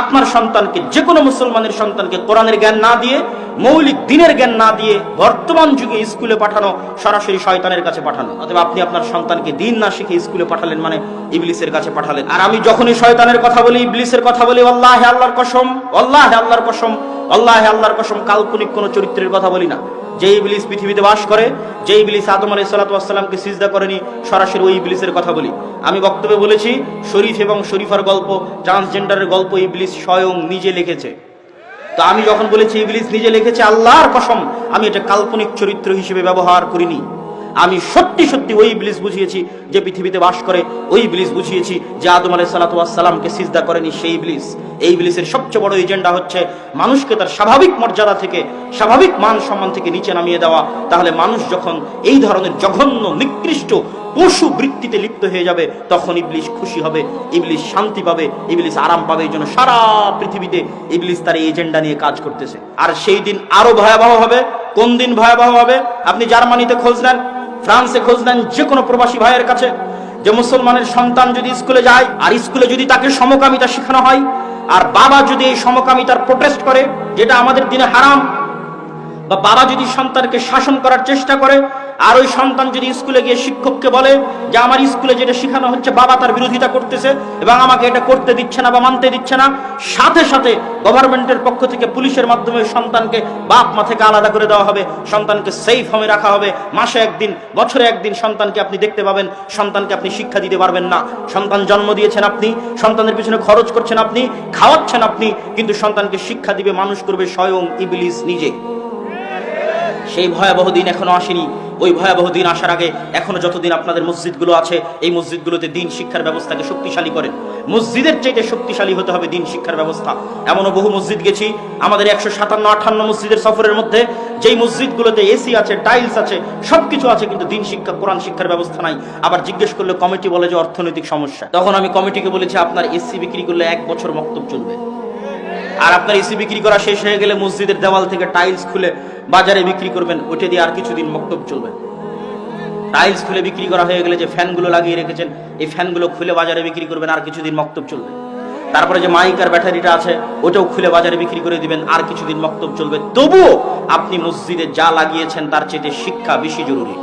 আপনার সন্তানকে, যে কোনো মুসলমানের সন্তানকে কোরআনের জ্ঞান না দিয়ে, মৌলিক দিনের জ্ঞান না দিয়ে বর্তমান যুগে স্কুলে পাঠানো সরাসরি শয়তানের কাছে পাঠানো। অথবা আপনি আপনার সন্তানকে দিন না শিখে স্কুলে পাঠালেন, মানে ইবলিসের কাছে পাঠালেন। আর আমি যখনই শয়তানের কথা বলি, ইবলিসের কথা বলি, আল্লাহে আল্লাহর কসম, আল্লাহে আল্লাহর কসম, আল্লাহে আল্লাহর কসম, কাল্পনিক কোন চরিত্রের কথা বলি না। যে ইবলিস পৃথিবীতে বাস করে, যে ইবলিস আদম আলাইহিস সালাতু ওয়াস সালামকে সিজদা করেনি, সরাসরি ওই ইবলিসের কথা বলি। আমি বক্তব্যে বলেছি, শরীফ এবং শরীফার গল্প, ট্রান্সজেন্ডারের গল্প ইবলিস স্বয়ং নিজে লিখেছে। তো আমি যখন বলেছি ইবলিস নিজে লিখেছে, আল্লাহর কসম আমি এটা কাল্পনিক চরিত্র হিসেবে ব্যবহার করিনি। আমি সত্যি সত্যি ওই ইবলিস বুঝিয়েছি যে পৃথিবীতে বাস করে, ওই ইবলিস বুঝিয়েছি যে আদম আলাইহিস সালাতু ওয়াস সালামকে সিজদা করেনি সেই ইবলিস। এই ইবলিসের সবচেয়ে বড় এজেন্ডা হচ্ছে মানুষকে তার স্বাভাবিক মর্যাদা থেকে, স্বাভাবিক মান সম্মান থেকে নিচে নামিয়ে দেওয়া। তাহলে মানুষ যখন এই ধরনের জঘন্য নিকৃষ্ট পশু বৃত্তিতে লিপ্ত হয়ে যাবে, তখন ইবলিস খুশি হবে, ইবলিস শান্তি পাবে, ইবলিস আরাম পাবে। এই জন্য সারা পৃথিবীতে ইবলিস তার এই এজেন্ডা নিয়ে কাজ করতেছে। আর সেই দিন আরো ভয়াবহ হবে। কোন দিন ভয়াবহ হবে? আপনি জার্মানিতে খোঁজ নেন, ফ্রান্সে খোঁজ নেন, যে কোনো প্রবাসী ভাইয়ের কাছে, যে মুসলমানের সন্তান যদি স্কুলে যায় আর স্কুলে যদি তাকে সমকামিতা শেখানো হয়, আর বাবা যদি এই সমকামিতার প্রোটেস্ট করে, যেটা আমাদের দিনে হারাম, বা বাবা যদি সন্তানকে শাসন করার চেষ্টা করে, আর ওই সন্তান যদি স্কুলে গিয়ে শিক্ষককে বলে যে আমার স্কুলে যেটা শেখানো হচ্ছে বাবা তার বিরোধিতা করতেছে এবং আমাকে এটা করতে দিচ্ছে না বা মানতে দিচ্ছে না, সাথে সাথে গভর্নমেন্টের পক্ষ থেকে পুলিশের মাধ্যমে সন্তানকে বাপ মা থেকে আলাদা করে দেওয়া হবে, সন্তানকে সেফ হোমে রাখা হবে। মাসে একদিন, বছরে একদিন সন্তানকে আপনি দেখতে পাবেন, সন্তানকে আপনি শিক্ষা দিতে পারবেন না। সন্তান জন্ম দিয়েছেন আপনি, সন্তানের পিছনে খরচ করছেন আপনি, খাওয়াচ্ছেন আপনি, কিন্তু সন্তানকে শিক্ষা দিবে, মানুষ করবে স্বয়ং ইবলিস নিজে। সেই ভয়াবহ দিন এখনো আসেনি। ওই ভয়াবহ দিন আসার আগে এখনো যতদিন আপনাদের মসজিদগুলো আছে, এই মসজিদগুলোতে দিন শিক্ষার ব্যবস্থাকে শক্তিশালী করেন। মসজিদের চাইতে শক্তিশালী হতে হবে দিন শিক্ষার ব্যবস্থা। এমনও বহু মসজিদ গেছি আমাদের 157-58 মসজিদের সফরের মধ্যে, যেই মসজিদগুলোতে এসি আছে, টাইলস আছে, সবকিছু আছে, কিন্তু দিন শিক্ষা, কোরআন শিক্ষার ব্যবস্থা নাই। আবার জিজ্ঞেস করলে কমিটি বলে যে অর্থনৈতিক সমস্যা। তখন আমি কমিটিকে বলেছি, আপনার এসি বিক্রি করলে 1 বছর মক্তব চলবে, আর আপনার এসি বিক্রি করা শেষ হয়ে গেলে মসজিদের দেওয়াল থেকে টাইলস খুলে বাজারে বিক্রি করবেন, ওইটা দিয়ে আর কিছুদিন মক্তব চলবে। টাইলস খুলে বিক্রি করা হয়ে গেলে যে ফ্যানগুলো লাগিয়ে রেখেছেন, এই ফ্যানগুলো খুলে বাজারে বিক্রি করবেন, আর কিছুদিন মক্তব চলবে। তারপরে যে মাইক আর ব্যাটারিটা আছে, ওটাও খুলে বাজারে বিক্রি করে দিবেন, আর কিছুদিন মক্তব চলবে। তবুও আপনি মসজিদে যা লাগিয়েছেন তার চেয়ে শিক্ষা বেশি জরুরি।